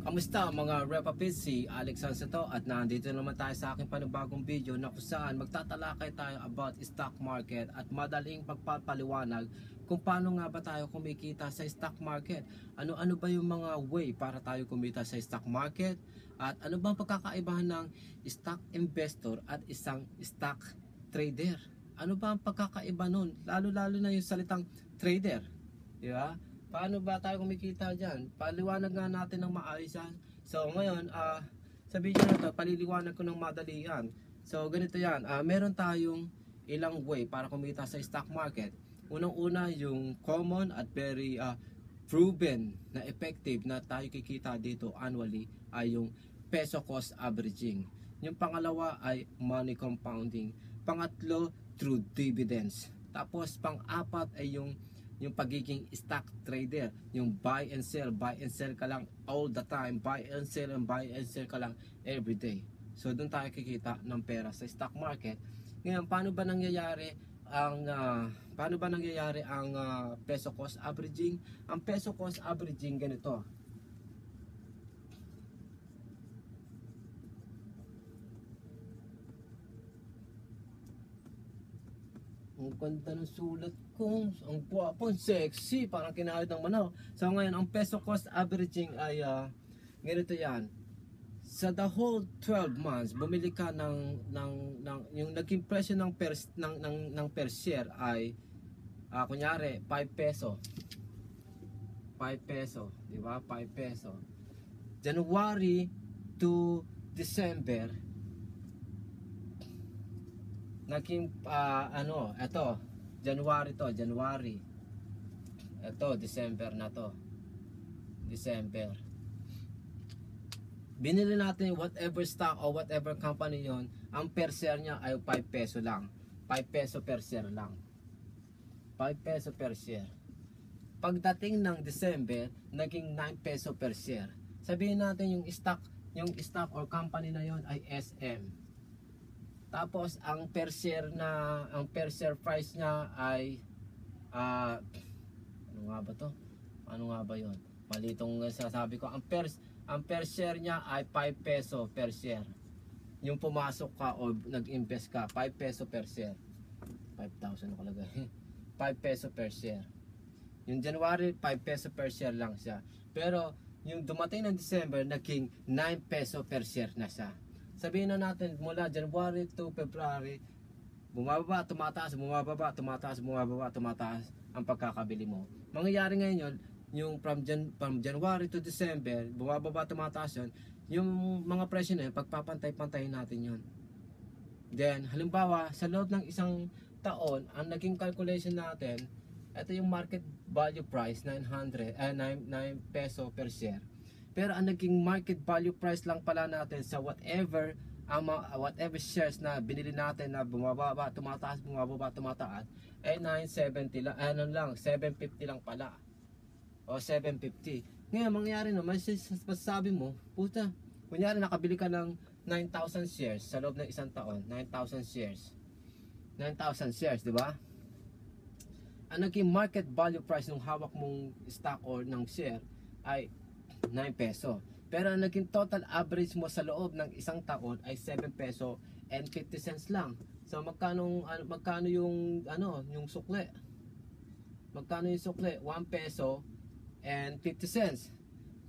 Kamusta mga Repapits? Si Alex Sanseto at nandito naman tayo sa aking panibagong video na kung saan magtatalakay tayo about stock market at madaling pagpapaliwanag kung paano nga ba tayo kumikita sa stock market. Ano-ano ba yung mga way para tayo kumita sa stock market at ano bang pagkakaibahan ng stock investor at isang stock trader? Ano ba ang pagkakaiba nun? Lalo-lalo na yung salitang trader, di ba? Paano ba tayo kumikita dyan? Paliwanag nga natin ng maayos yan. So ngayon, sa video na to, paliliwanag ko ng madali yan. So ganito yan, meron tayong ilang way para kumita sa stock market. Unang-una, yung common at very proven na effective na tayo kikita dito annually ay yung peso cost averaging. Yung pangalawa ay money compounding. Pangatlo, through dividends. Tapos pang-apat ay yung pagiging stock trader, yung buy and sell ka lang all the time, buy and sell ka lang every day. So doon tayo kikita ng pera sa stock market. Ngayon, paano ba nangyayari ang peso cost averaging? Ang peso cost averaging ganito. Ang ganda ng sulat ko, ang guwapo, sexy, parang kinahit ng manaw. So ngayon, ang peso cost averaging ay ganito yan. Sa the whole 12 months, bumili ka yung naging presyo ng per share ay kunyari 5 peso. 5 peso, di ba? 5 peso. January to December, naging eto January, eto December na to, December. Binili natin whatever stock o whatever company yon, ang per share niya ay 5 peso lang, 5 peso per share lang, 5 peso per share. Pagdating ng December, naging 9 peso per share. Sabihin natin yung stock or company na yon ay SM. Tapos ang per share price niya ay ano nga ba 'yon? Mali itong sinasabi ko. Ang per share niya ay 5 peso per share. Yung pumasok ka o nag-invest ka, 5 peso per share. 5,000 nakalagay. 5 peso per share. Yung January, 5 peso per share lang siya. Pero yung dumating ng December, naging 9 peso per share na siya. Sabihin na natin mula January to February, bumababa, tumataas, bumababa, tumataas, bumababa, tumataas ang pagkakabili mo. Mangyayari ngayon yung from January to December, bumababa, tumataas yun, yung mga presyo na yun, pagpapantay-pantayin natin yun. Then, halimbawa, sa loob ng isang taon, ang naging calculation natin, ito yung market value price, 9 peso per share. Pero ang naging market value price lang pala natin sa whatever shares na binili natin na bumababa, tumataas, bumababa, tumataas, ay 970 lang, 750 lang pala. O 750. Ngayon, mangyayari naman, masasabi mo, puta, kunyari nakabili ka ng 9,000 shares sa loob ng isang taon, 9,000 shares. 9,000 shares, di ba? Ang naging market value price ng hawak mong stock or ng share ay 9 peso. Pero ang naging total average mo sa loob ng isang taon ay 7 peso and 50 cents lang. So magkano yung yung sukle? Magkano yung sukle? 1 peso and 50 cents.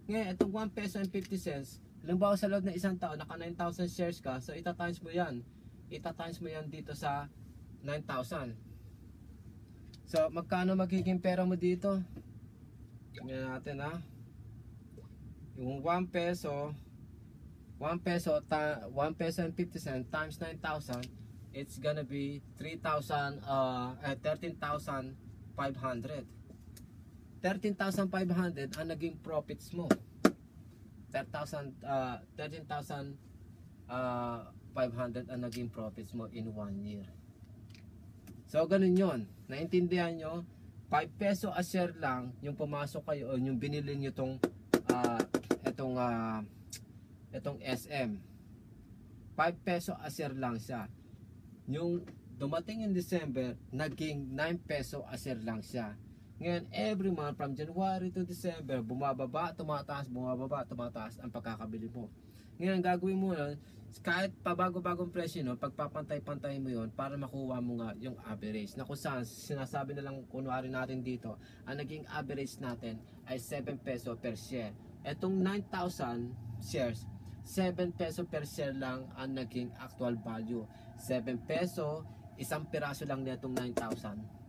Ngayon, itong 1 peso and 50 cents, halimbawa sa loob ng isang taon, naka 9,000 shares ka, so ita-times mo yan. Ita-times mo yan dito sa 9,000. So magkano magiging pera mo dito? Tingnan natin yung 1 peso and 50 cents times 9,000, it's gonna be 13,500. 13,500 ang naging profits mo. 13,500 ang naging profits mo in 1 year. So ganun yon. Naintindihan nyo? 5 peso a share lang yung pumasok kayo o yung binili nyo itong SM. 5 peso a share lang siya. Yung dumating in December, naging 9 peso a share lang siya. Ngayon, every month from January to December, bumababa, tumataas, bumababa, tumataas ang pagkakabili mo. Ngayon, gagawin mo yun, kahit pabago-bagong presyo, no, pagpapantay-pantay mo yon para makuha mo nga yung average. Na kung saan, sinasabi na lang kunwari natin dito, ang naging average natin ay 7 peso per share. Etong 9,000 shares, 7 peso per share lang ang naging actual value. 7 peso, isang piraso lang nitong 9,000.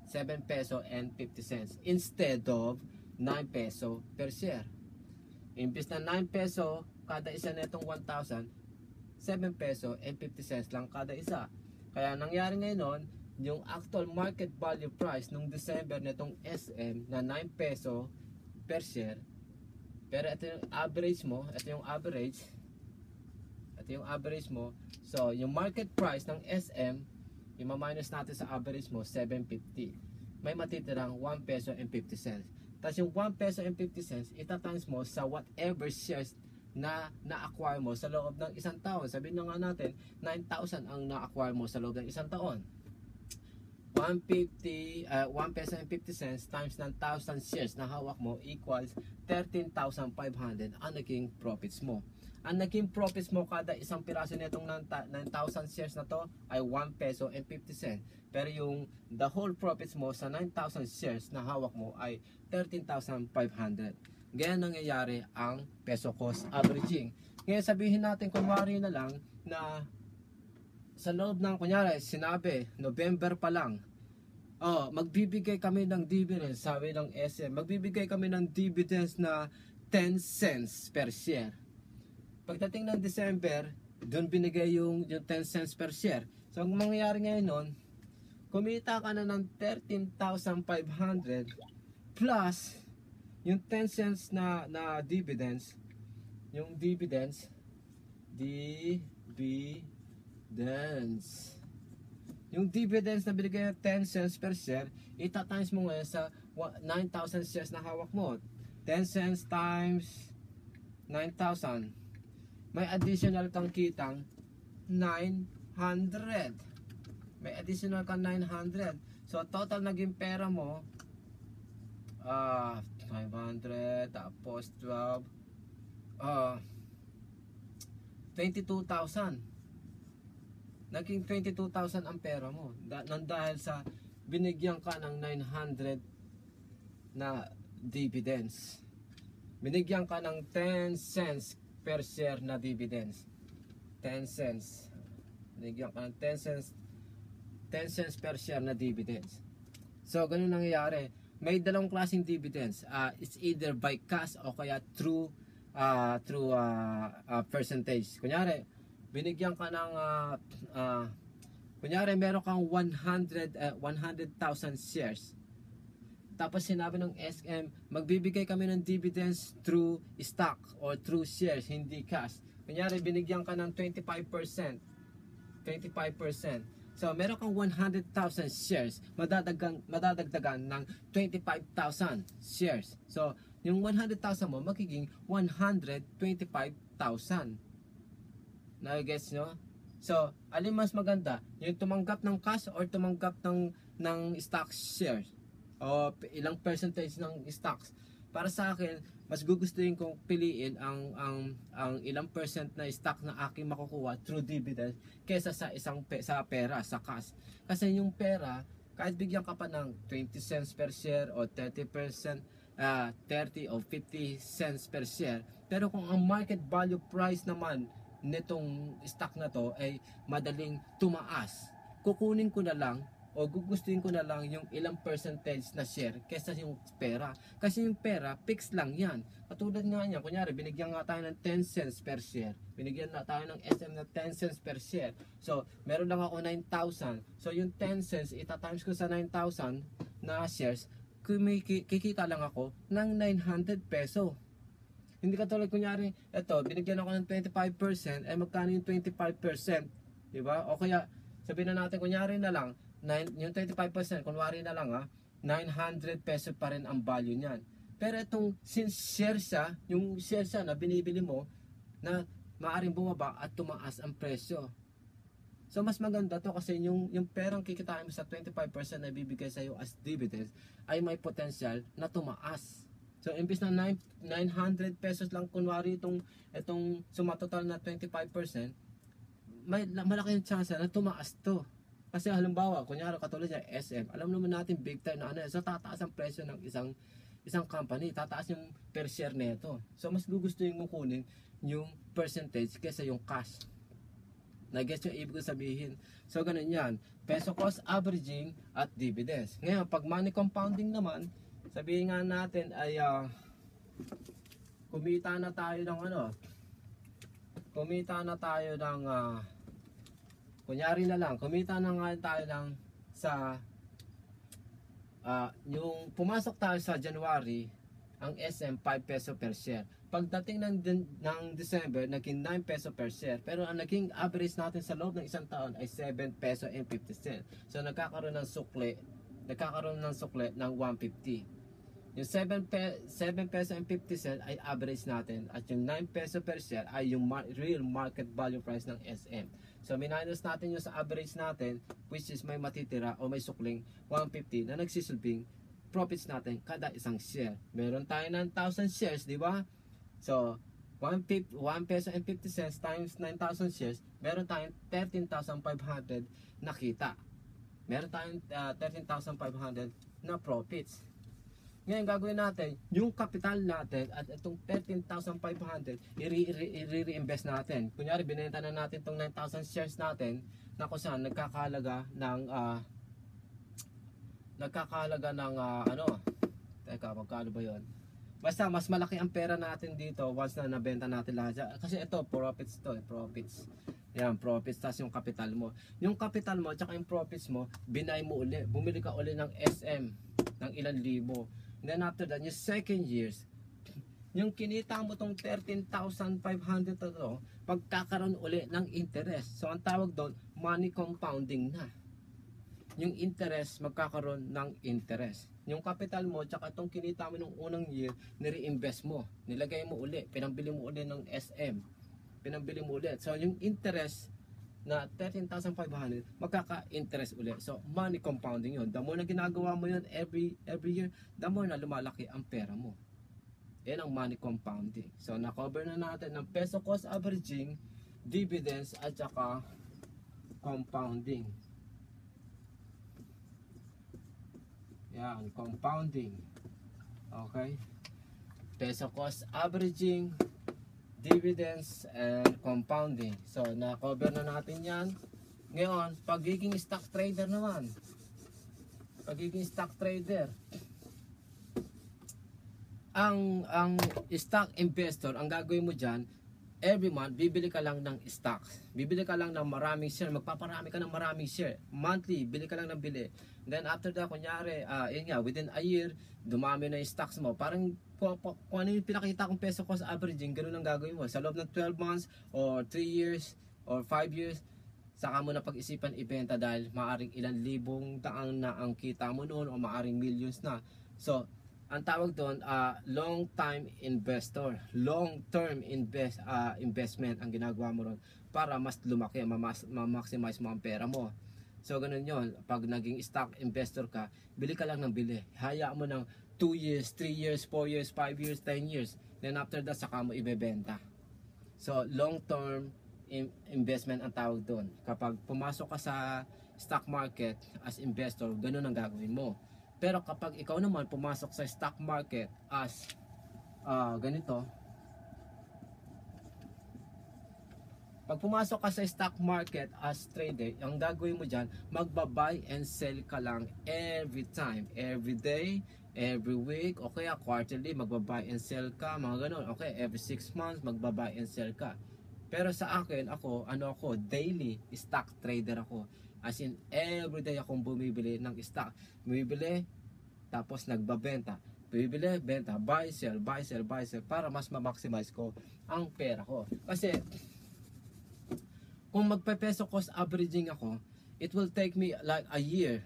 7 peso and 50 cents instead of 9 peso per share. Imbis na 9 peso kada isa nitong 1,000, 7 peso and 50 cents lang kada isa. Kaya nangyari ngayon, yung actual market value price nung December nitong SM na 9 peso per share. Pero ito yung average mo, ito yung average mo. So, yung market price ng SM, i-minus natin sa average mo, 750. May matitirang 1 peso and 50 cents. Tapos yung 1 peso and 50 cents, ita-times mo sa whatever shares na na-acquire mo sa loob ng isang taon. Sabihin na nga natin, 9,000 ang na-acquire mo sa loob ng isang taon. 1 peso and 50 cents times ng 1,000 shares na hawak mo equals 13,500 ang naging profits mo. Ang naging profits mo kada isang piraso nitong 9,000 shares na to ay 1 peso and 50 cents. Pero yung the whole profits mo sa 9,000 shares na hawak mo ay 13,500. Ganyan nangyayari ang peso cost averaging. Ngayon sabihin natin kunwari na lang na sa loob ng kunyari sinabi November pa lang, magbibigay kami ng dividends, sabi ng SM, magbibigay kami ng dividends na 10 cents per share. Pagdating ng December, doon binigay yung 10 cents per share. So ang mangyayari ngayon nun, kumita ka na ng 13,500 plus yung 10 cents na dividends, yung dividends yung dividends na binigay ng 10 cents per share, ita-times mo ngayon sa 9,000 shares na hawak mo. 10 cents times 9,000, may additional kang kitang 900. May additional kang 900. So total naging pera mo 500 tapos 12 22,000. Naging 22,000 ang pera mo dahil sa binigyan ka ng 900 na dividends. Binigyan ka ng 10 cents per share na dividends. 10 cents. Binigyan ka ng 10 cents per share na dividends. So, ganun nangyayari. May dalawang klaseng dividends. It's either by cash o kaya through percentage. Kunyari, binigyan ka ng kunyari meron kang 100,000 shares. Tapos sinabi ng SM, magbibigay kami ng dividends through stock or through shares, hindi cash. Kunyari, binigyan ka ng 25%. So, meron kang 100,000 shares, madadagdagan ng 25,000 shares. So, yung 100,000 mo, magiging 125,000. Na-gets nyo? So, alin mas maganda? Yung tumanggap ng cash or tumanggap ng stock shares? O ilang percentage ng stocks? Para sa akin, mas gugustuhin kong piliin ang ilang percent na stock na aking makukuha through dividends kesa sa sa pera, sa cash. Kasi yung pera, kahit bigyan ka pa ng 20 cents per share o 30%, 30 o 50 cents per share, pero kung ang market value price naman nitong stock na to ay madaling tumaas, kukunin ko na lang o gugustuhin ko na lang yung ilang percentage na share kesa yung pera. Kasi yung pera, fixed lang yan. Katulad nga niya, kunyari, binigyan nga tayo ng 10 cents per share. Binigyan na tayo ng SM na 10 cents per share. So, meron lang ako 9,000. So, yung 10 cents, ita-times ko sa 9,000 na shares, kikita lang ako ng 900 peso. Hindi katulad kunyari, eto, binigyan ako ng 25%, eh magkano yung 25%? Diba? O kaya, sabihin na natin, kunyari na lang, yung 25%, kunwari na lang 900 peso pa rin ang value niyan. Pero itong, since share siya, yung share siya na binibili mo, na maaaring bumaba at tumaas ang presyo. So mas maganda to kasi yung perang kikitain mo sa 25% na bibigay sa iyo as dividends ay may potential na tumaas. So imbis na 900 pesos lang kunwari itong sumatotal na 25%, may malaki yung chance na tumaas to. Kasi halimbawa, kunyari katulad niya SM, alam naman natin big time na so tataas ang presyo ng isang company, tataas yung per share nito. So mas gugustuhin mo kunin yung percentage kaysa yung cash. Na-guess yung ibig ko sabihin. So ganun yan, peso cost averaging at dividends. Ngayon, pag money compounding naman, sabihin nga natin ay kumita na tayo ng kunyari na lang, kumita na nga tayo ng yung pumasok tayo sa January, ang SM 5 peso per share. Pagdating ng December, naging 9 peso per share. Pero ang naging average natin sa loob ng isang taon ay 7 peso and 50 cent. So nagkakaroon ng sukle ng 150. Yung 7 peso and 50 cent ay average natin. At yung 9 peso per share ay yung real market value price ng SM. So minus natin yung sa average natin, which is may matitira o may sukling 150 na nagsisilbing profits natin kada isang share. Meron tayo ng 1,000 shares, di ba? So 1 peso and 50 cents times 9,000 shares, meron tayong 13,500 na kita. Meron tayong 13,500 na profits. Ngayon gagawin natin, yung capital natin at itong 13,500 i-reinvest natin. Kunyari binenta na natin itong 9,000 shares natin na kung saan nagkakahalaga ng teka, magkano ba yun? Basta mas malaki ang pera natin dito once na nabenta natin lahat. Kasi ito, profits. Yan, profits, tas yung capital mo. Yung capital mo, tsaka yung profits mo, binay mo uli. Bumili ka uli ng SM, ng ilang libo. And then after that, yung second years, yung kinita mo tong 13,500 to, pagkakaroon uli ng interest. So, ang tawag doon, money compounding na. Yung interest, magkakaroon ng interest. Yung capital mo, tsaka itong kinita mo nung unang year, nire-invest mo. Nilagay mo uli, pinambili mo uli ng SM. Pinambili mo ulit. So, yung interest na 13,500, magkaka-interest ulit. So, money compounding yun. The more na ginagawa mo yun every year, the more na lumalaki ang pera mo. Yan ang money compounding. So, na-cover na natin ng peso cost averaging, dividends, at saka compounding. Yan, compounding. Okay? Peso cost averaging, dividends, and compounding. So, na-cover na natin yan. Ngayon, pagiging stock trader naman. Pagiging stock trader. Ang stock investor, ang gagawin mo dyan, every month, bibili ka lang ng stocks. Bibili ka lang ng maraming share. Magpaparami ka ng maraming share. Monthly, bili ka lang ng bili. Then after that, kunyari, yun nga, within a year, dumami na yung stocks mo. Parang kung ano yung pinakita kong peso cost averaging, ganun ang gagawin mo. Sa loob ng 12 months, or 3 years, or 5 years, saka mo na pag-isipan ibenta dahil maaring ilang libong taang na ang kita mo noon, o maaring millions na. So, ang tawag doon, long time investor, long term investment ang ginagawa mo ron para mas lumaki, ma-maximize mo ang pera mo. So ganun yon. Pag naging stock investor ka, bili ka lang ng bili. Hayaan mo ng 2 years, 3 years, 4 years, 5 years, 10 years. Then after that, saka mo ibebenta. So long term investment ang tawag doon. Kapag pumasok ka sa stock market as investor, ganun ang gagawin mo. Pero kapag ikaw naman pumasok sa stock market as ganito, pag pumasok ka sa stock market as trader, ang gagawin mo dyan, magba-buy and sell ka lang every time, every day, every week, o kaya quarterly, magba-buy and sell ka, mga ganun. Okay, every 6 months, magba-buy and sell ka. Pero sa akin, ako, daily stock trader ako. As in, everyday akong bumibili ng stock. Bumibili, tapos nagbabenta. Bumibili, benta, buy, sell, buy, sell, buy, sell, para mas ma-maximize ko ang pera ko. Kasi, kung magpe-peso cost averaging ako, it will take me like a year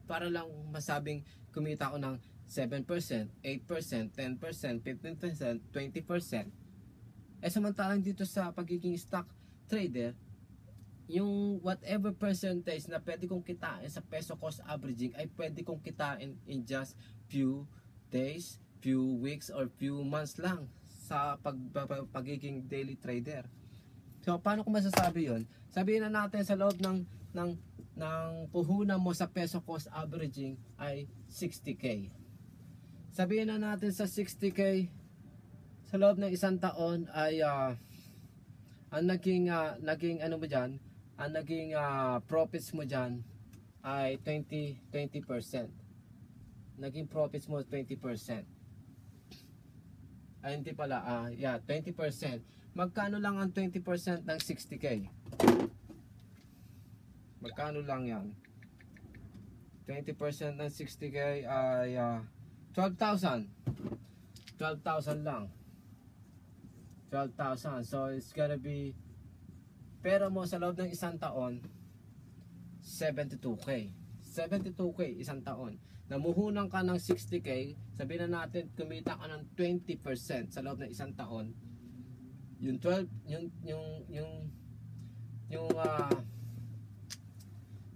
para lang masabing kumita ako ng 7%, 8%, 10%, 15%, 20%. Samantalang dito sa pagiging stock trader, yung whatever percentage na pwede kong kitain sa peso cost averaging ay pwede kong kitain in just few days, few weeks, or few months lang sa pagiging daily trader. So paano ko masasabi yon? Sabihin na natin sa loob ng puhunan mo sa peso cost averaging ay 60k. Sabihin na natin sa 60k sa loob ng isang taon ay ang naging ano mo diyan, ang naging profits mo diyan ay 20%. Naging profits mo 20%. Ay hindi pala, 20%. Magkano lang ang 20% ng 60k? Magkano lang yan? 20% ng 60k ay 12,000. 12,000 lang. 12,000. So it's gonna be, pera mo sa loob ng isang taon 72k. 72k isang taon. Namuhunan ka ng 60k, sabihin na natin kumita ka ng 20% sa loob ng isang taon. Yung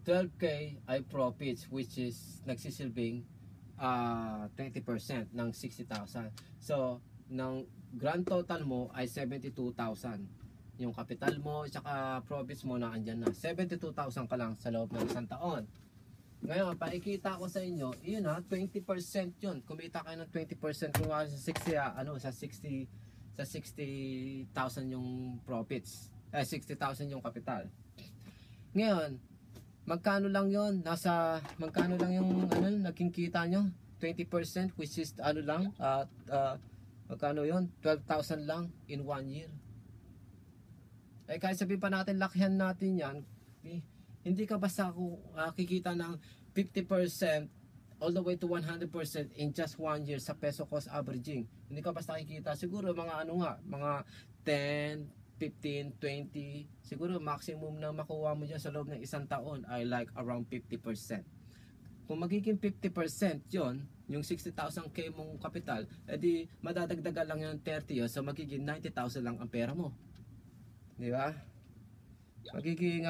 12k ay profits, which is nagsisilbing 20% ng 60,000. So ng grand total mo ay 72,000. Yung capital mo at saka profits mo na andyan na. 72,000 ka lang sa loob ng isang taon. Ngayon, paikita ko sa inyo, yun 20% yun. Kumita kayo ng 20% kung sa 60 sa 60,000 yung profits. 60,000 yung capital. Ngayon, magkano lang yun? Magkano lang yung naging kita nyo? 20%, which is magkano yun? 12,000 lang in 1 year. Kahit sabihin pa natin, lakihan natin yan, hindi ka basta kikita ng 50% all the way to 100% in just 1 year sa peso cost averaging. Hindi ka basta kikita. Siguro mga 10, 15, 20, siguro maximum na makuha mo dyan sa loob ng isang taon ay like around 50%. Kung magiging 50% yon, yung 60,000k mong kapital, edi madadagdagan lang yung 30 yun, so magiging 90,000 lang ang pera mo. Di ba? Magiging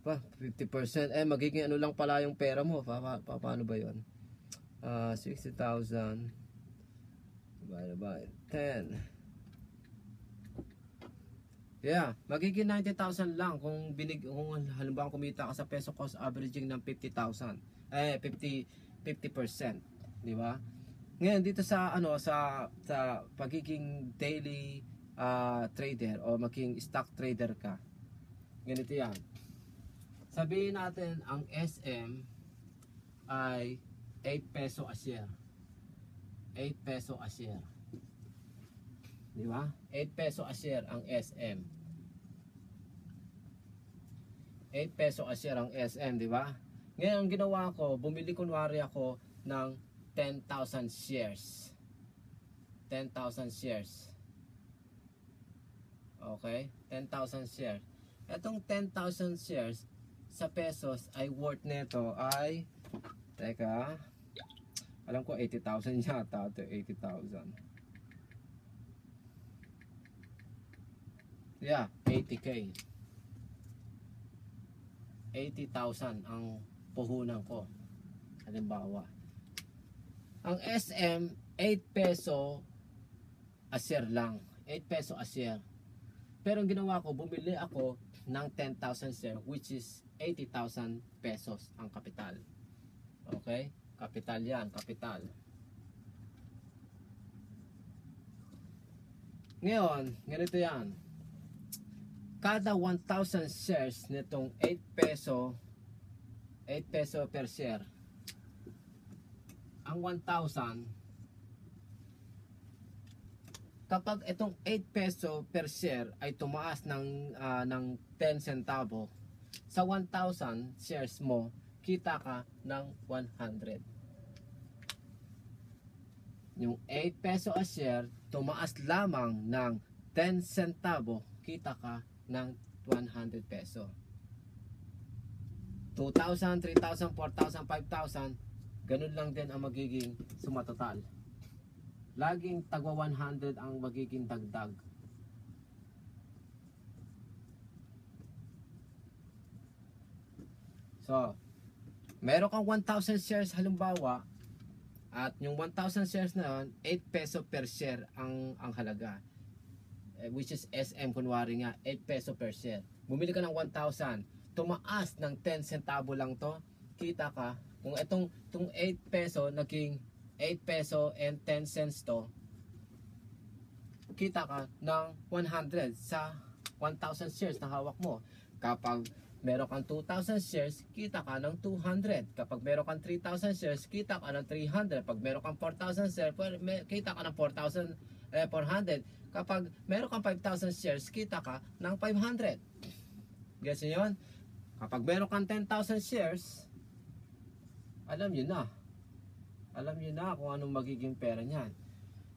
50%, magiging ano lang pala yung pera mo. Paano ba yun? 60,000 divided by 10. Yeah, magiging 90,000 lang kung halimbawa kumita ka sa peso cost averaging ng 50,000. 50%, di ba? Ngayon dito sa sa pagiging daily trader o maging stock trader ka. Ganito 'yan. Sabihin natin ang SM ay 8 peso a share. 8 peso a share. Di ba? 8 peso a share ang SM. 8 peso a share ang SM, di ba? Ngayon ang ginawa ko, bumili kunwari ako ng 10,000 shares. 10,000 shares. Okay? 10,000 shares. Etong 10,000 shares sa pesos ay worth nito ay, teka, alam ko 80,000 yata ito, 80,000. Yeah, 80k. 80,000 ang puhunan ko. Halimbawa. Ang SM, 8 peso a share lang. 8 peso a share. Pero ang ginawa ko, bumili ako ng 10,000 share, which is 80,000 pesos ang kapital. Okay? Kapital yan, kapital. Ngayon, ganito yan. Kada 1,000 shares nitong 8 peso per share. Ang 1,000, kapag itong 8 peso per share ay tumaas ng 10 centavo, sa 1,000 shares mo, kita ka ng 100. Yung 8 peso a share, tumaas lamang ng 10 centavo, kita ka ng 100 peso. 2,000, 3,000, 4,000, 5,000, ganun lang din ang magiging sumatotal. Laging tagwa 100 ang magiging dagdag. So, meron kang 1,000 shares halimbawa, at yung 1,000 shares na yun, 8 peso per share ang halaga. Which is SM, kunwari nga, 8 peso per share. Bumili ka ng 1,000, tumaas ng 10 centavo lang to, kita ka, kung itong 8 peso, naging 8 peso and 10 cents to, kita ka ng 100 sa 1,000 shares na hawak mo. Kapag meron kang 2,000 shares, kita ka ng 200. Kapag meron kang 3,000 shares, kita ka ng 300. Pag meron kang 4,000 shares, kita ka ng 400. Kapag meron kang 5,000 shares, kita ka ng 500. Guess nyo yun? Kapag meron kang 10,000 shares, alam nyo na. Alam nyo na kung anong magiging pera niyan.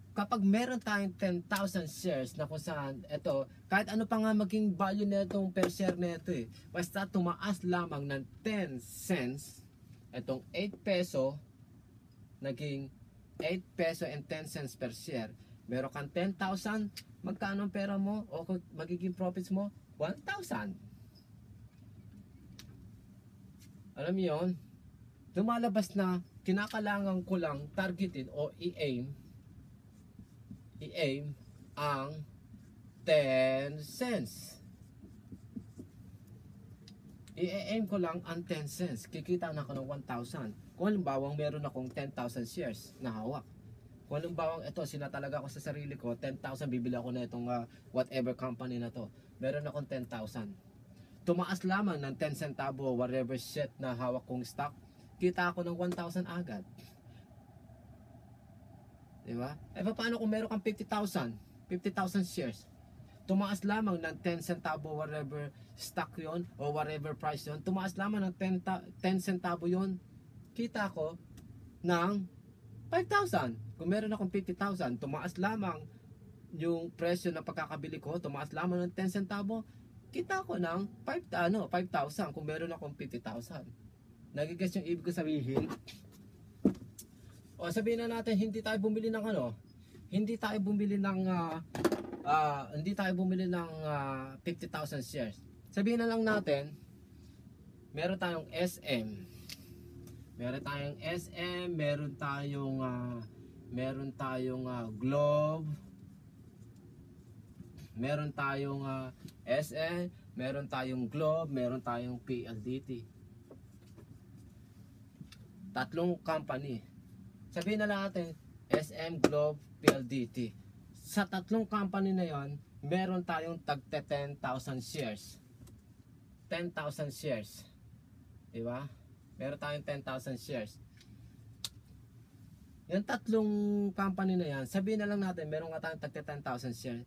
Kapag meron tayong 10,000 shares na kung saan, ito, kahit ano pa nga maging value na itong per share na ito eh, basta tumaas lamang ng 10 cents, itong 8 peso, naging 8 peso and 10 cents per share. Meron kang 10,000, magkano ang pera mo o magiging profits mo? 1,000. Alam mo yun? Lumalabas na kinakailangan ko lang targetin o i-aim ang 10 cents. I-aim ko lang ang 10 cents. Kikita na ako ng 1,000. Kung halimbawa meron akong 10,000 shares na hawak. Kung halimbawa ito, sinatalaga ko sa sarili ko, 10,000, bibili ako na itong whatever company na to. Meron akong 10,000. Tumaas lamang ng 10 centavo, whatever shit na hawak kong stock, kita ako ng 1,000 agad. Diba? Eh paano kung meron kang 50,000 shares? Tumaas lamang ng 10 centavo whatever stock yon o whatever price yon, tumaas lamang ng 10 centavo yon, kita ko ng 5,000. Kung meron akong 50,000, tumaas lamang yung presyo ng pagkakabili ko, tumaas lamang ng 10 centavo, kita ko ng 5,000 kung meron akong 50,000. Nagigas yung ibig ko sabihin? O sabihin na natin hindi tayo bumili ng hindi tayo bumili ng 50,000 shares. Sabihin na lang natin meron tayong SM. Meron tayong Globe. Meron tayong SM, meron tayong Globe, meron tayong PLDT. Tatlong company. Sabihin na natin, SM, Globe, PLDT. Sa tatlong company na yon, meron tayong tag 10,000 shares. 10,000 shares. Diba? Meron tayong 10,000 shares. Yung tatlong company na yan, sabihin na lang natin, meron nga tayong tag 10,000 shares.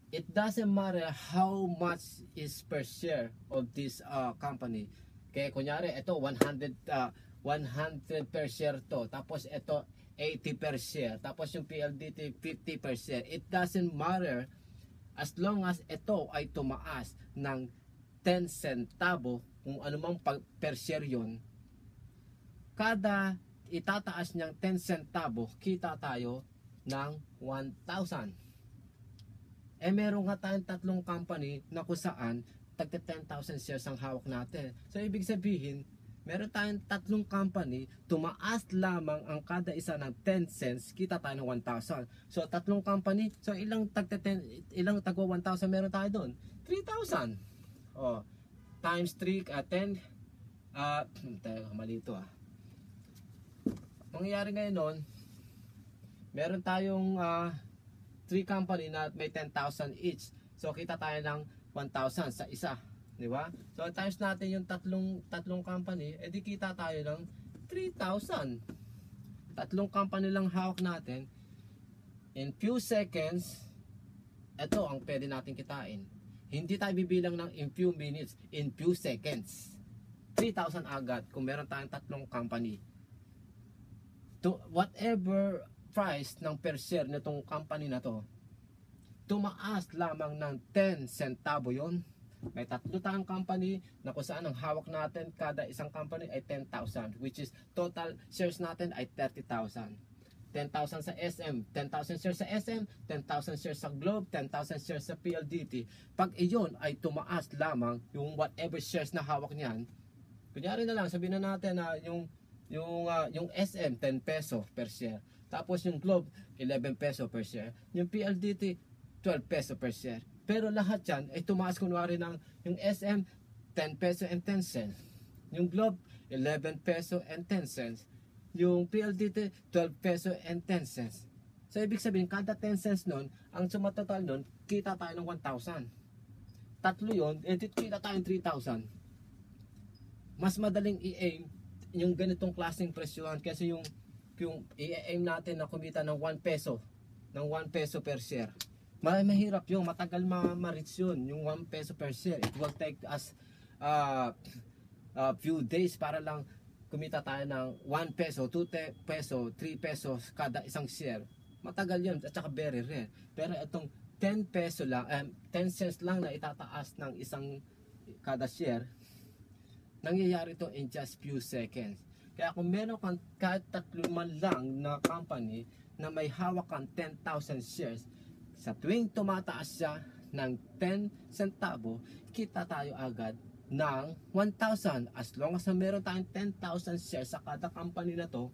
It doesn't matter how much is per share of this company. Kaya kunyari, ito 100 per share to, tapos ito 80 per share, tapos yung PLDT 50 per share. It doesn't matter as long as ito ay tumaas ng 10 centavo, kung anumang per share yon, kada itataas niyang 10 centavo, kita tayo ng 1,000. Eh meron nga tayong tatlong company na kung saan tagta 10,000 shares ang hawak natin. So ibig sabihin, meron tayong tatlong company, tumaas lamang ang kada isa ng 10 cents, kita tayo ng 1,000. So tatlong company, so ilang tagwa 1,000 meron tayo doon? 3,000. Oh, times 3 10 mali ito Mangyayari ngayon nun, meron tayong 3 company na may 10,000 each. So kita tayo ng 1,000 sa isa. Di ba? So times natin yung tatlong company, edi kita tayo ng 3,000. Tatlong company lang hawak natin. In few seconds, ito ang pwede natin kitain. Hindi tayo bibilang ng in few minutes, in few seconds. 3,000 agad kung meron tayong tatlong company. To whatever price ng per share nitong company na to, tumaas lamang ng 10 centavo yon. May tatlo tayong company na kung saan ang hawak natin kada isang company ay 10,000, which is total shares natin ay 30,000. 10,000 sa SM, 10,000 shares sa SM, 10,000 shares sa Globe, 10,000 shares sa PLDT. Pag iyon ay tumaas lamang yung whatever shares na hawak niyan, Kunyari na lang, sabihin na natin na yung SM 10 peso per share. Tapos yung Globe 11 peso per share. Yung PLDT 12 peso per share. Pero lahat yan ay tumaas kunwari ng yung SM 10 peso and 10 cents. Yung Globe 11 peso and 10 cents. Yung PLDT 12 peso and 10 cents. So ibig sabihin kada 10 cents nun, ang sumatotal nun, kita tayo ng 1,000. Tatlo yun, edit kita tayo ng 3,000. Mas madaling i-aim yung ganitong klaseng presyohan kasi yung i-aim natin na kumita ng 1 peso, ng 1 peso per share. Mahirap yun, matagal ma-reach yun, yung 1 peso per share. It will take us few days para lang kumita tayo ng 1 peso, 2 peso, 3 pesos kada isang share. Matagal yun at saka very rare. Pero itong 10 peso lang, 10 cents lang na itataas ng isang kada share, nangyayari to in just few seconds. Kaya kung meron kang kahit 3 man lang na company na may hawak kang 10,000 shares, sa tuwing tumataas siya ng 10 centavo, kita tayo agad ng 1,000. As long as na meron tayong 10,000 shares sa kada company na to,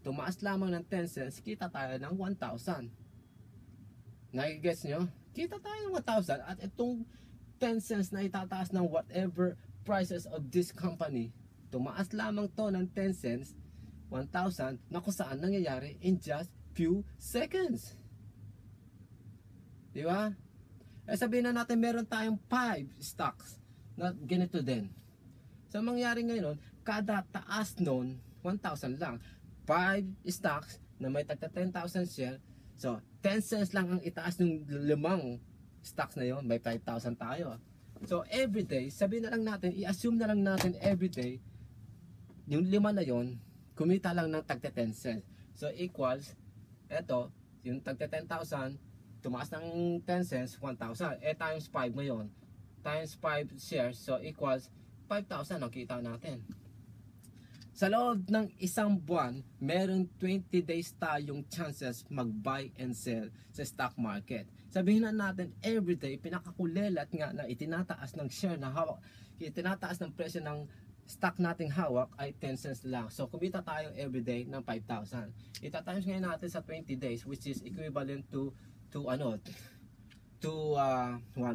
tumaas lamang ng 10 cents, kita tayo ng 1,000. Nagigets nyo? Kita tayo ng 1,000 at itong 10 cents na itataas ng whatever prices of this company, tumaas lamang to ng 10 cents, 1,000, na kung saan nangyayari in just few seconds. Di ba? Eh sabihin na natin meron tayong 5 stocks na ganito din. So mangyari ngayon, kada taas nun, 1,000 lang. 5 stocks na may tagta 10,000 share. So 10 cents lang ang itaas ng 5 stocks na yon, may 5,000 tayo. So everyday, sabihin na lang natin, i-assume na lang natin everyday, yung 5 na yon, kumita lang ng tagta 10 cents. So equals, eto, yung tagta 10,000, tumaas ng 10 cents, 1,000. Eh times 5 ngayon, times 5 shares, so equals 5,000 ang kita natin. Sa loob ng isang buwan, meron 20 days tayong chances mag-buy and sell sa stock market. Sabihin na natin, everyday, pinakakulelat nga na itinataas ng share na hawak, itinataas ng presyo ng stock nating hawak ay 10 cents lang. So, kumita tayo everyday ng 5,000. Itatimes ngayon natin sa 20 days, which is equivalent to 1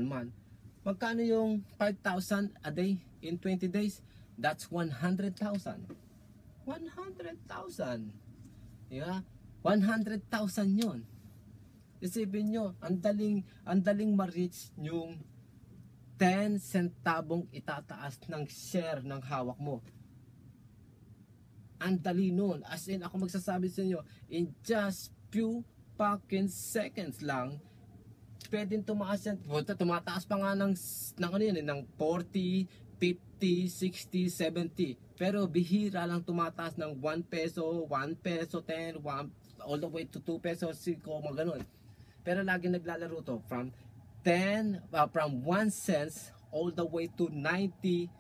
month. Magkano yung 5,000 a day in 20 days? That's 100,000. 100,000. Diba? 100,000 yun. Isipin nyo, ang daling ma-reach yung 10 centavong itataas ng share ng hawak mo. Ang dali nun. As in, ako magsasabi sa inyo, in just few fucking seconds lang, pwedeng tumaas yan. Tumataas pa nga ng 40, 50, 60, 70. Pero bihira lang tumataas ng 1 peso, 1 peso, 10, 1, all the way to 2 pesos, 5, mga ganun. Pero lagi naglalaro to from 1 cents all the way to 99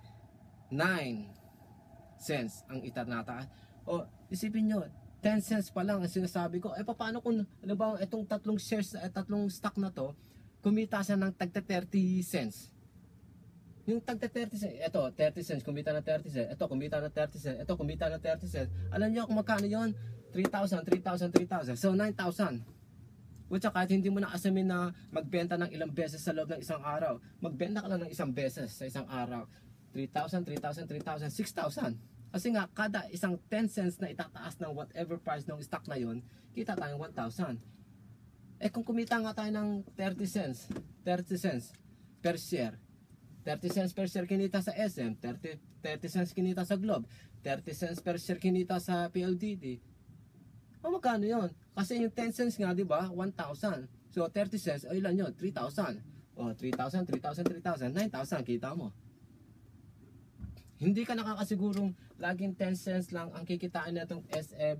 cents ang itinataas. O, isipin nyo, 10 cents pa lang ang sinasabi ko. Eh, paano kung, ano ba, itong tatlong shares, tatlong stock na to, kumita siya ng tagta 30 cents. Yung tagta 30 cents, ito, 30 cents, kumita na 30 cents. Ito, kumita na 30 cents. Ito, kumita na 30 cents. Alam niyo kung magkano yun? 3,000, 3,000, 3,000. So, 9,000. Kutsa kahit hindi mo na asamin na magbenta ng ilang beses sa loob ng isang araw. Magbenta ka lang ng isang beses sa isang araw. 3,000, 3,000, 3,000, 6,000. Kasi nga, kada isang 10 cents na itataas ng whatever price ng stock na yun, kita tayong 1,000. Eh kung kumita nga tayo ng 30 cents per share, 30 cents per share kinita sa SM, 30 cents kinita sa Globe, 30 cents per share kinita sa PLDT. O magkano yun? Kasi yung 10 cents nga, di ba? 1,000. So 30 cents, o ilan yun? 3,000. O 3,000, 3,000, 3,000, 9,000 kita mo. Hindi ka nakakasigurong laging 10 cents lang ang kikitain na itong SM,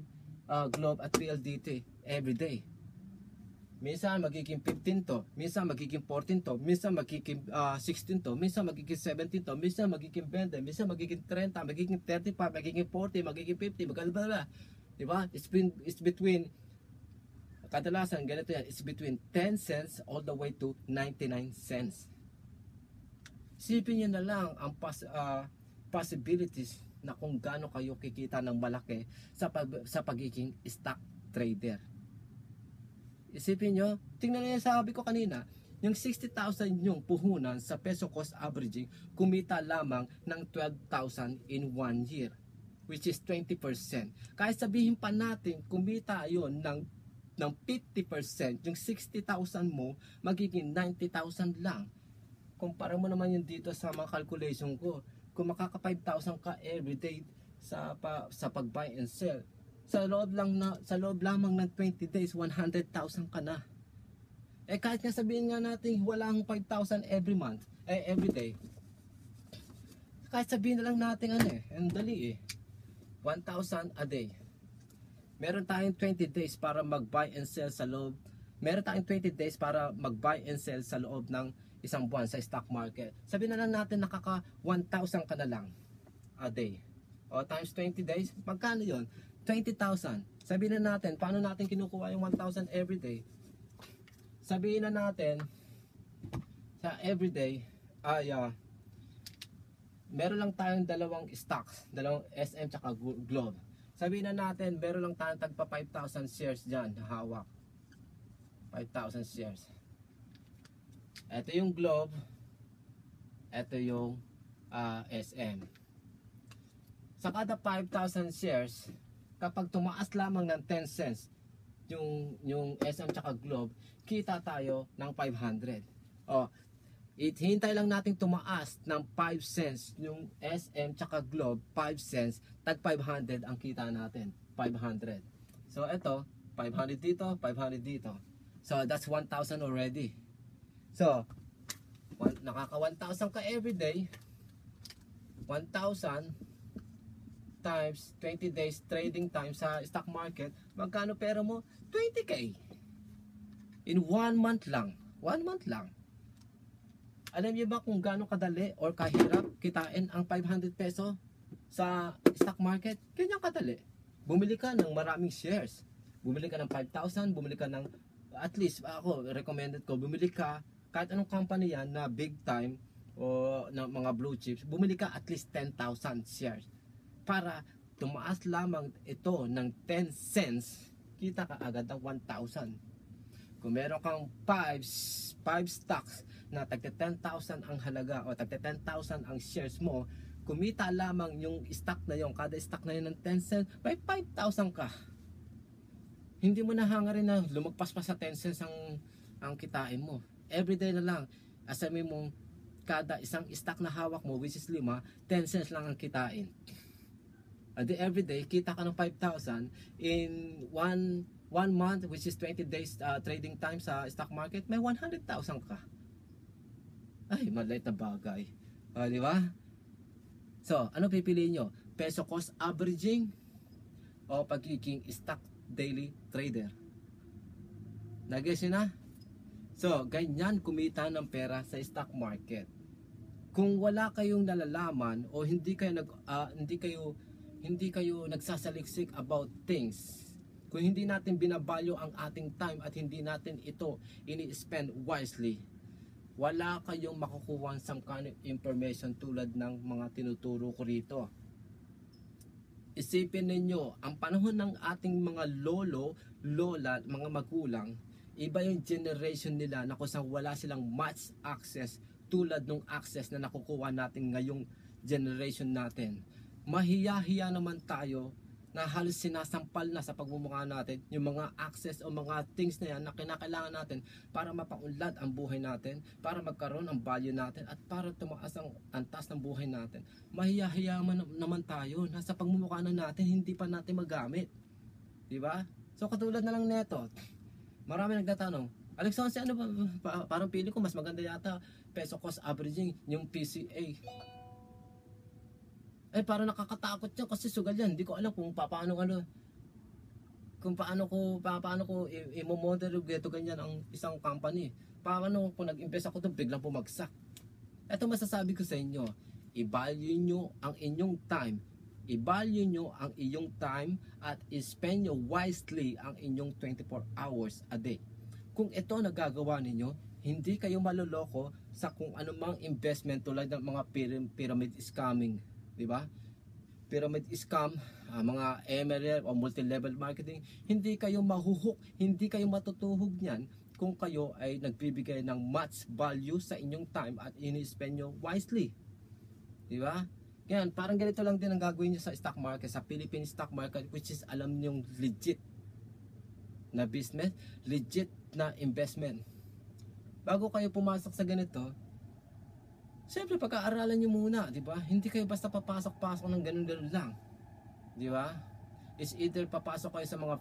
Globe at PLDT everyday. Minsan magiging 15 to, minsan magiging 14 to, minsan magiging 16 to, minsan magiging 17 to, minsan magiging 20, minsan magiging 30, magiging 35, magiging 40, magiging 50, magkano. Diba? It's between, kadalasan ganito yan, it's between 10 cents all the way to 99 cents. Sipin nyo na lang ang possibilities na kung gaano kayo kikita ng malaki sa pagiging stock trader. Isipin nyo, tingnan nyo yung sabi ko kanina, yung 60,000 yung puhunan sa peso cost averaging, kumita lamang ng 12,000 in 1 year, which is 20%. Kahit sabihin pa natin, kumita yon ng 50%, yung 60,000 mo, magiging 90,000 lang. Kumpara mo naman yun dito sa mga calculation ko. Kung makaka 5,000 ka everyday sa pag-buy and sell, sa loob lamang ng 20 days, 100,000 ka na. Eh kahit nga sabihin nga natin walang 5,000 every month, every day. Kahit sabihin na lang natin ang dali 1,000 a day. Meron tayong 20 days para mag-buy and sell sa loob. Meron tayong 20 days para mag-buy and sell sa loob ng isang buwan sa stock market. Sabihin na lang natin nakaka 1,000 ka na lang a day. O times 20 days, magkano yon? 20,000. Sabihin na natin, paano natin kinukuha yung 1,000 every day? Sabihin na natin, sa everyday, meron lang tayong dalawang stocks, dalawang SM tsaka Globe. Sabihin na natin, meron lang tayong tagpa 5,000 shares dyan, hawak. 5,000 shares. Ito yung Globe, ito yung SM. Sa kada 5,000 shares, kapag tumaas lamang ng 10 cents, yung SM tsaka Globe, kita tayo ng 500. Hintay lang natin tumaas ng 5 cents yung SM tsaka Globe, 5 cents, tag 500 ang kita natin, 500. So ito, 500 dito, 500 dito. So that's 1,000 already. So nakaka 1,000 ka everyday, 1,000 times 20 days trading time sa stock market, magkano pera mo? 20k. In 1 month lang. 1 month lang. Alam niyo ba kung gaano kadali or kahirap kitain ang 500 peso sa stock market? Ganyan kadali. Bumili ka ng maraming shares. Bumili ka ng 5,000, bumili ka ng, at least ako, recommended ko, bumili ka kahit anong company yan na big time o na mga blue chips, bumili ka at least 10,000 shares. Para tumaas lamang ito ng 10 cents, kita ka agad ng 1,000. Kung meron kang 5 stocks na tagta 10,000 ang halaga o tagta 10,000 ang shares mo, kumita lamang yung stock na yon, kada stock na yun ng 10 cents, may 5,000 ka. Hindi mo na hangarin na lumagpas pa sa 10 cents ang kitain mo. Everyday na lang, asamin mong kada isang stock na hawak mo, which is 5, 10 cents lang ang kitain. Everyday, kita ka ng 5,000 in 1 month, which is 20 days trading time sa stock market, may 100,000 ka. Ay, maliit na bagay. Di ba? So, ano pipiliin nyo? Peso cost averaging o pagiging stock daily trader? Nag-guess nyo na? So, ganyan kumita ng pera sa stock market. Kung wala kayong nalalaman o hindi kayo nagsasaliksik about things, kung hindi natin binabalyo ang ating time at hindi natin ito ini-spend wisely, wala kayong makukuha some kind of information tulad ng mga tinuturo ko rito. Isipin ninyo, ang panahon ng ating mga lolo, lola, mga magulang, iba yung generation nila na kusang wala silang much access tulad ng access na nakukuha natin ngayong generation natin. Mahiya-hiya naman tayo na halos sinasampal na sa pagmumukha natin yung mga access o mga things na yan na kinakailangan natin para mapaunlad ang buhay natin, para magkaroon ng value natin at para tumaas ang antas ng buhay natin. Mahiya-hiya naman tayo na sa pagmumukha na natin hindi pa natin magamit. Diba? So katulad na lang neto, marami nagtatanong, Alexonse, ano ba? Parang pili ko mas maganda yata peso cost averaging yung PCA. Parang nakakatakot yan kasi sugal yan. Hindi ko alam kung paano ko i-monitor ito ganyan ang isang company. Paano kung nag-invest ako doon biglang bumagsak. Ito masasabi ko sa inyo, i-value nyo ang inyong time. I-value nyo ang iyong time at i-spend nyo wisely ang inyong 24 hours a day. Kung ito nagagawa ninyo, hindi kayo maloloko sa kung anumang investment tulad ng mga pyramid scamming. Diba? pyramid scam, mga MLM o multi-level marketing, hindi kayo mahuhook, hindi kayo matutuhog niyan kung kayo ay nagbibigay ng much value sa inyong time at ini-spend nyo wisely. Di ba? Yan, parang ganito lang din ang gagawin nyo sa stock market, sa Philippine stock market, which is alam nyo legit na business, legit na investment. Bago kayo pumasok sa ganito, siyempre pag-aaralan nyo muna, di ba? Hindi kayo basta papasok-pasok ng ganun-ganun lang. Di ba? It's either papasok kayo sa mga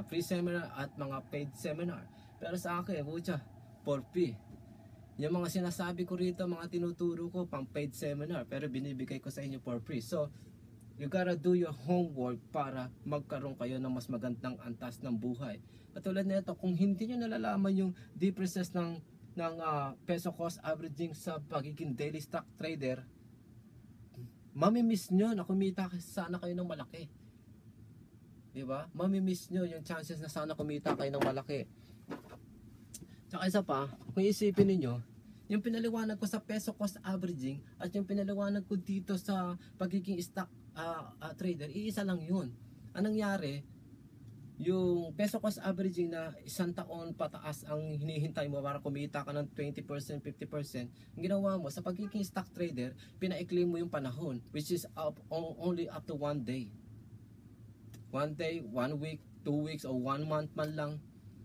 free seminar at mga paid seminar. Pero sa akin, pucha, for free. Yung mga sinasabi ko rito, mga tinuturo ko, pang paid seminar, pero binibigay ko sa inyo for free. So, you gotta do your homework para magkaroon kayo ng mas magandang antas ng buhay. Katulad nito, kung hindi nyo nalalaman yung differences ng peso cost averaging sa pagiging daily stock trader, mamimiss nyo na kumita sana kayo ng malaki. Diba? Mamimiss nyo yung chances na sana kumita kayo ng malaki. Tsaka isa pa, kung isipin niyo, yung pinaliwanag ko sa peso cost averaging at yung pinaliwanag ko dito sa pagiging stock trader, iisa lang yun. Anong nangyari? Yung peso cost averaging na isang taon pataas ang hinihintay mo para kumita ka ng 20%, 50%, ang ginawa mo sa pagiging stock trader, pinaikli mo yung panahon, which is only up to 1 day. 1 day, 1 week, 2 weeks, or 1 month man lang,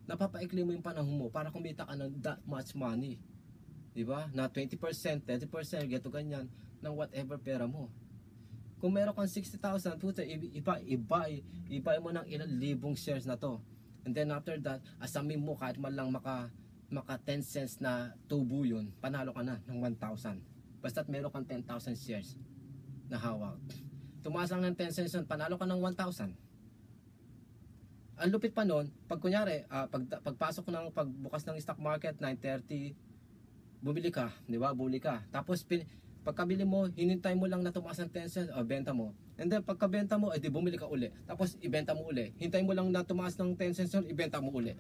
napapaikli mo yung panahon mo para kumita ka ng that much money. Diba? Na 20%, 30%, geto ganyan, ng whatever pera mo. Kung meron kang 60,000, iba mo ng ilang libong shares na to. And then after that, asamin mo kahit man lang maka 10 cents na tubo yun, panalo ka na ng 1,000. Basta't meron kang 10,000 shares na hawak. Tumaas lang ng 10 cents yun, panalo ka ng 1,000. Ang lupit pa nun, pag kunyari, pagpasok ng pagbukas ng stock market, 9:30, bumili ka, di ba? Bumili ka. Tapos, pagkabili mo, hinintay mo lang na tumaas ng 10 cents, o benta mo. And then, pagkabenta mo, edi bumili ka uli. Tapos, ibenta mo uli. Hintay mo lang na tumaas ng 10 cents, ibenta mo uli.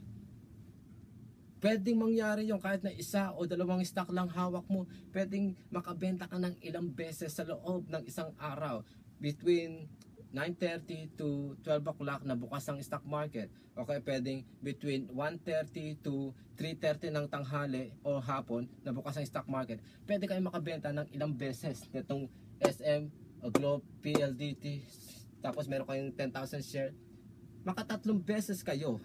Pwedeng mangyari yung kahit na isa o dalawang stock lang hawak mo, pwedeng makabenta ka ng ilang beses sa loob ng isang araw. Between 9:30 to 12 o'clock na bukas ang stock market. Okay, pwedeng between 1:30 to 3:30 ng tanghali o hapon na bukas ang stock market. Pwede kayo makabenta ng ilang beses nitong SM, Globe, PLDT, tapos meron kayong 10,000 share. Makatatlong beses kayo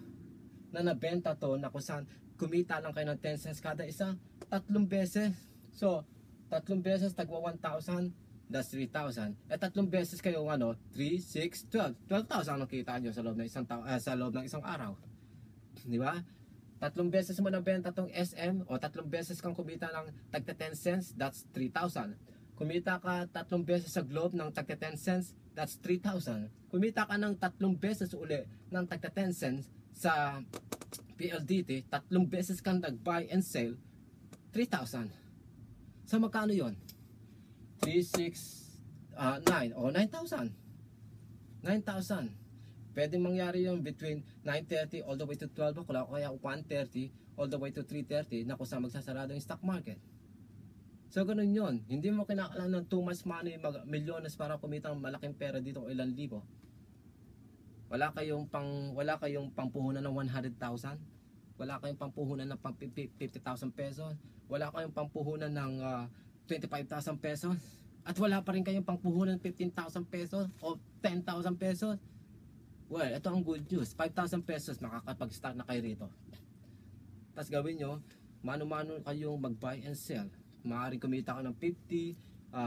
na nabenta to na kung saan kumita lang kayo ng 10 cents kada isa. Tatlong beses. So, tatlong beses tagwa 1,000. That's 3,000. At tatlong beses kayo 3, 6, 12. 12,000 ang kita nyo sa loob ng isang araw. Di ba? Tatlong beses mo nabenta tong SM o tatlong beses kang kumita ng tagta 10 cents, that's 3,000. Kumita ka tatlong beses sa Globe ng tagta 10 cents, that's 3,000. Kumita ka ng tatlong beses uli ng tagta 10 cents sa PLDT, tatlong beses kang nag-buy and sell, 3,000. So magkano yon? 3, 6, 9 o 9,000. 9,000. Pwedeng mangyari yung between 9:30 all the way to 12 o'clock o kaya 1:30 all the way to 3:30 na kung saan magsasarado yung stock market. So ganun yun. Hindi mo kinakailangan ng too much money, milyones para kumita ng malaking pera dito o ilang libo. Wala kayong pangpuhunan ng 100,000. Wala kayong pangpuhunan ng 50,000 pesos. Wala kayong pangpuhunan ng 25,000 pesos. At wala pa rin kayong pangpuhunan ng 15,000 pesos o 10,000 pesos. Well, ito ang good news. 5,000 pesos makakapag-start na kayo rito. Tapos gawin nyo, mano-mano kayong mag-buy and sell. Maaaring kumita ka ng 50,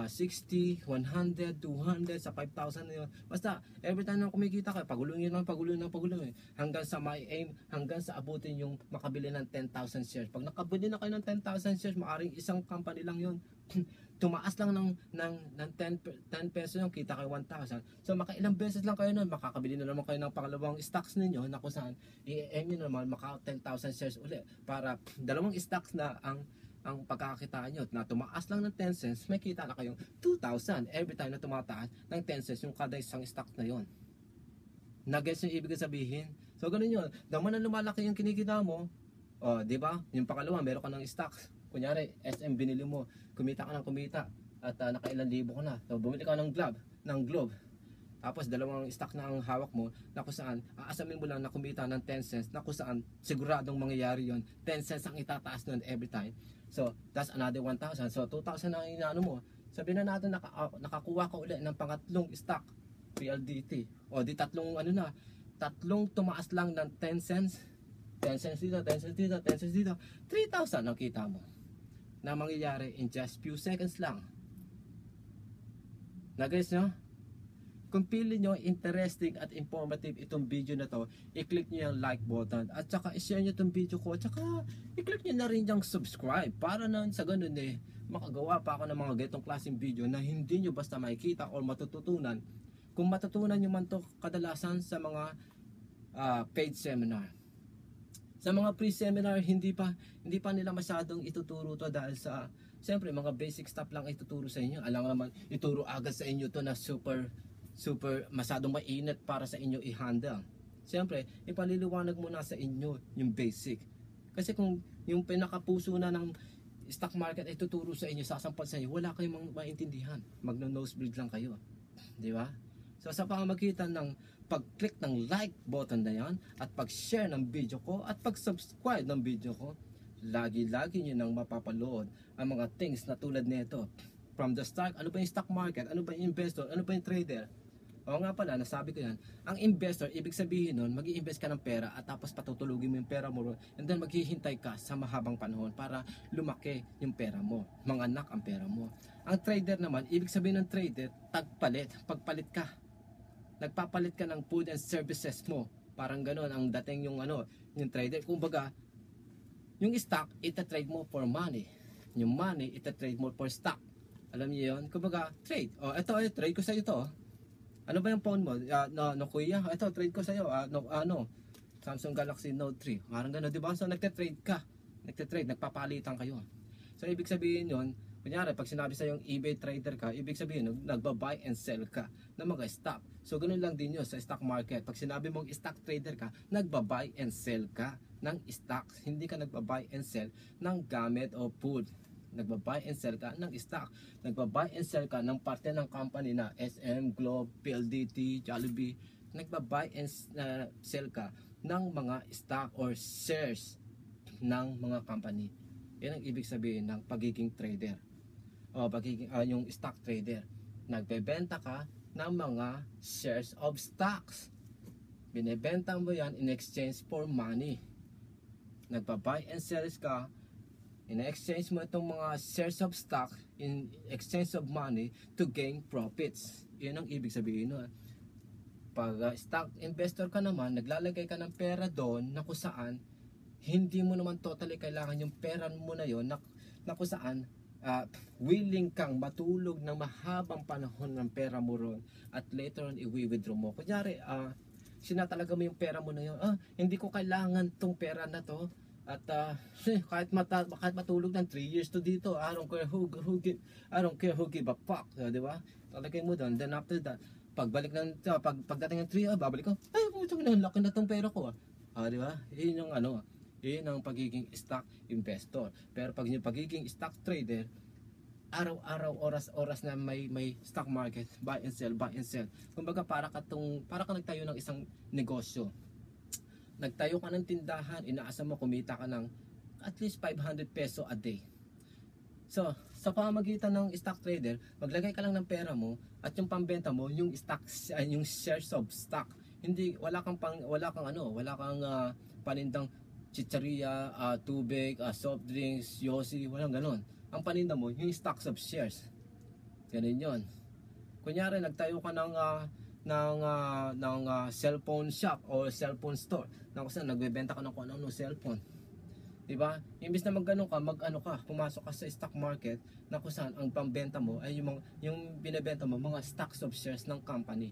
60, 100, 200 sa 5,000 na yun. Basta, every time na kumikita kayo, pagulungin. Hanggang sa may aim, hanggang sa abutin yung makabili ng 10,000 shares. Pag nakabili na kayo ng 10,000 shares, maaaring isang company lang yun. Tumaas lang ng 10 pesos yung kita kayo 1,000. So makailang beses lang kayo nun, makakabili na naman kayo ng pangalawang stocks ninyo na kung saan i-aim nyo naman maka 10,000 shares uli para dalawang stocks na ang pagkakakitaan nyo na tumaas lang ng 10 cents, may kita na kayong 2,000 every time na tumataas ng 10 cents yung kada isang stock na yon. Nag-gets yung ibig sabihin? So ganun yun, naman na lumalaki yung kinikita mo, di ba? Yung pangalawa, meron ka ng stocks. Kunyari, SM binili mo, kumita ka ng kumita at nakailang libo ka na. So bumili ka ng Globe. Tapos dalawang stock na ang hawak mo na kung saan aasamin mo lang na kumita ng 10 cents na kung saan siguradong mangyayari yon. 10 cents ang itataas nun every time. So that's another 1,000. So 2,000 ang inaano mo. Sabihin na natin nakakuha ka uli ng pangatlong stock PLDT. O di tatlong tatlong tumaas lang ng 10 cents. 10 cents dito, 10 cents dito, 10 cents dito. 3,000 ang kita mo na mangyayari in just few seconds lang. Na guys, no? Kung pili nyo interesting at informative itong video na to, i-click nyo yung like button at saka i-share nyo itong video ko at saka i-click nyo na rin yung subscribe para na sa ganun makagawa pa ako ng mga ganitong klaseng video na hindi nyo basta makikita or matututunan. Kung matutunan nyo man to kadalasan sa mga paid seminar. Sa mga pre-seminar, hindi pa nila masyadong ituturo to dahil sa siyempre mga basic stuff lang ituturo sa inyo. Alam naman ituro agad sa inyo to na super masyadong mainit para sa inyo i-handle. Siyempre, ipaliliwanag muna sa inyo yung basic. Kasi kung yung pinakapuso na ng stock market ay tuturo sa inyo, sasampal sa inyo, wala kayong maintindihan. Magno-nosebleed lang kayo. Di ba? So sa pamamagitan ng pag-click ng like button na yan, at pag-share ng video ko, at pag-subscribe ng video ko, lagi-lagi nyo nang mapapalood ang mga things na tulad nito. From the start, ano ba yung stock market? Ano ba yung investor? Ano ba yung trader? O nga pala, nasabi ko yan, ang investor, ibig sabihin nun, mag-i-invest ka ng pera at tapos patutulugin mo yung pera mo and then maghihintay ka sa mahabang panahon para lumaki yung pera mo, manganak ang pera mo. Ang trader naman, ibig sabihin ng trader, tagpalit, pagpalit ka. Nagpapalit ka ng food and services mo. Parang ganoon ang dating yung yung trader. Kumbaga, yung stock, ita-trade mo for money. Yung money, ita-trade mo for stock. Alam niyo yun? Kumbaga, trade. O, ito, trade ko sa iyo to. Ano ba yung phone mo? No, kuya. Ito, trade ko sa iyo. Samsung Galaxy Note 3. Parang gano'n, di ba? So, nagte-trade ka. Nagpapalitan kayo. So, ibig sabihin yun, kunyari, pag sinabi sa yung eBay trader ka, ibig sabihin, nagba-buy and sell ka ng mga stock. So, ganun lang din yun sa stock market. Pag sinabi mong stock trader ka, nagba-buy and sell ka ng stocks. Hindi ka nagba-buy and sell ng gamit o food. Nagba-buy and sell ka ng stock. Nagba-buy and sell ka ng parte ng company na SM, Globe, PLDT, Jollibee. Nagba-buy and sell ka ng mga stock or shares ng mga company. Yan ang ibig sabihin ng pagiging trader. O yung stock trader. Nagbebenta ka ng mga shares of stocks. Binebenta mo yan in exchange for money. Nagba-buy and sell ka, in exchange mo itong mga shares of stock in exchange of money to gain profits. Yan ang ibig sabihin nun. Pag stock investor ka naman, naglalagay ka ng pera doon na kung saan hindi mo naman totally kailangan yung pera mo na yon na kung saan willing kang matulog ng mahabang panahon ng pera mo ron at later on i-withdraw mo. Kunyari, sinatalaga mo yung pera mo na yun, hindi ko kailangan tong pera na to at kahit matulog ng 3 years to dito, I don't care who give a fuck, di ba? Talagay mo doon, then after that, pagdating ng 3 years, babalik ko, ay putang ina, laki na tong pera ko. Di ba? Yun yung yun ang pagiging stock investor. Pero pag yung pagiging stock trader, araw-araw, oras-oras na may stock market, buy and sell. Kumbaga para ka nagtayo ng isang negosyo. Nagtayo ka ng tindahan, inaasa mo kumita ka ng at least 500 peso a day. So, sa pamamagitan ng stock trader, maglagay ka lang ng pera mo at yung pambenta mo, yung stocks, yung shares of stock. Wala kang panindang chicharia, tubig, soft drinks, yosi, walang ganon. Ang paninda mo, yung stocks of shares. Ganun yun. Kunyari, nagtayo ka ng cellphone shop o cellphone store na kung saan nagbebenta ka ng kung ano cellphone. Diba? Imbis na pumasok ka sa stock market na kung saan ang pambenta mo ay yung binebenta mo mga stocks of shares ng company.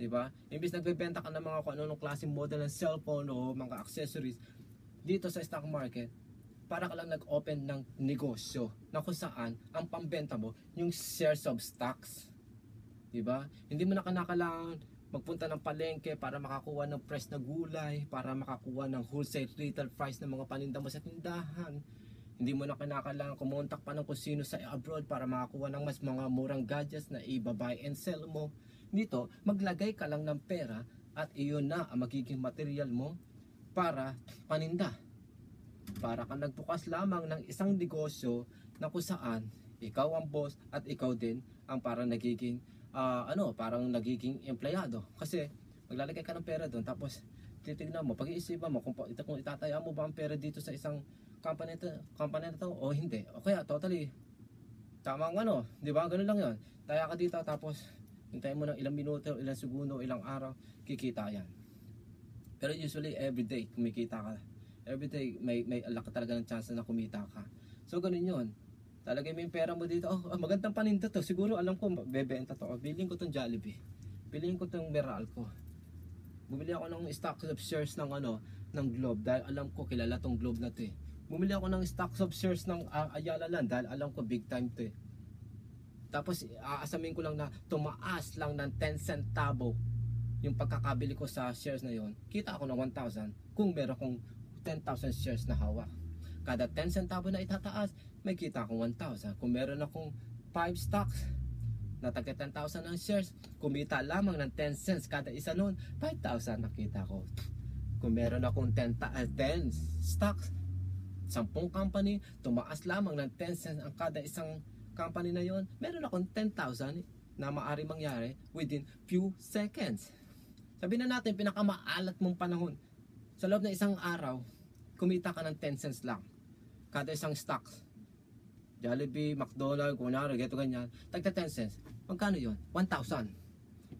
Diba? Imbis nagbebenta ka ng mga kung anong klaseng model ng cellphone o mga accessories dito sa stock market, para ka lang nag-open ng negosyo na kung saan ang pambenta mo yung shares of stocks. Diba? Hindi mo na kailangan magpunta ng palengke para makakuha ng fresh na gulay, para makakuha ng wholesale retail price ng mga paninda mo sa tindahan. Hindi mo na kinakailangan kumontak pa ng kung sino sa abroad para makakuha ng mas mga murang gadgets na i-buy and sell mo. Dito, maglagay ka lang ng pera at iyon na ang magiging material mo para paninda. Para ka nagbukas lamang ng isang negosyo na kung saan ikaw ang boss at ikaw din ang parang nagiging parang nagiging empleyado. Kasi maglalagay ka ng pera doon, tapos titignan mo, pag-iisipan mo kung itataya mo ba ang pera dito sa isang company na to o hindi. O kaya totally tamang di ba? Ganun lang 'yon. Taya ka dito, tapos hintayin mo ng ilang minuto, ilang segundo, ilang araw, kikita yan. Pero usually everyday kumikita ka. Everyday may alak talaga ng chance na kumita ka. So ganun 'yon. Talagay mo yung pera mo dito. Magandang paninda to. Siguro alam ko bebenta to. Bilhin ko tong Jollibee. Bilhin ko tong Meralco. Bumili ako ng stocks of shares ng ng Globe dahil alam ko kilala tong Globe na to eh. Bumili ako ng stocks of shares ng Ayala Land dahil alam ko big time to eh. Tapos aasamin ko lang na tumaas lang ng 10 centavo yung pagkakabili ko sa shares na yon. Kita ako ng 1,000 kung meron kong 10,000 shares na hawak. Kada 10 centavo na itataas, may kita akong 1,000. Kung meron akong 5 stocks na taga 10,000 ng shares, kumita lamang ng 10 cents kada isa noon, 5,000 nakita ko. Kung meron akong 10 stocks, 10 company, tumaas lamang ng 10 cents ang kada isang company na yon, meron akong 10,000 na maaari mangyari within few seconds. Sabihin na natin, pinakamaalat mong panahon, sa loob ng isang araw, kumita ka ng 10 cents lang kada isang stocks. Jollibee, McDonald's, kunwari, geto ganyan, tagta 10 cents. Magkano yon? 1,000.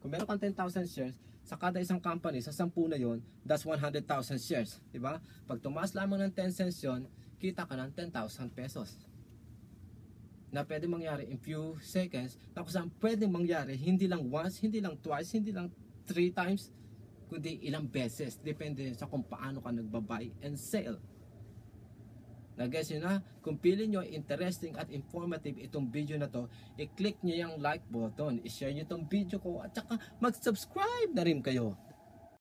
Kung meron kang 10,000 shares, sa kada isang company, sa 10 na yon, that's 100,000 shares. Diba? Pag tumaas lamang ng 10 cents yon, kita ka ng 10,000 pesos. Na pwede mangyari in few seconds, na kung saan pwede mangyari, hindi lang once, hindi lang twice, hindi lang 3 times, kundi ilang beses. Depende sa kung paano ka nagbabuy and sell. Nag-guess nyo na? Kung pili nyo interesting at informative itong video na to, i-click nyo yung like button, i-share nyo itong video ko, at saka mag-subscribe na rin kayo.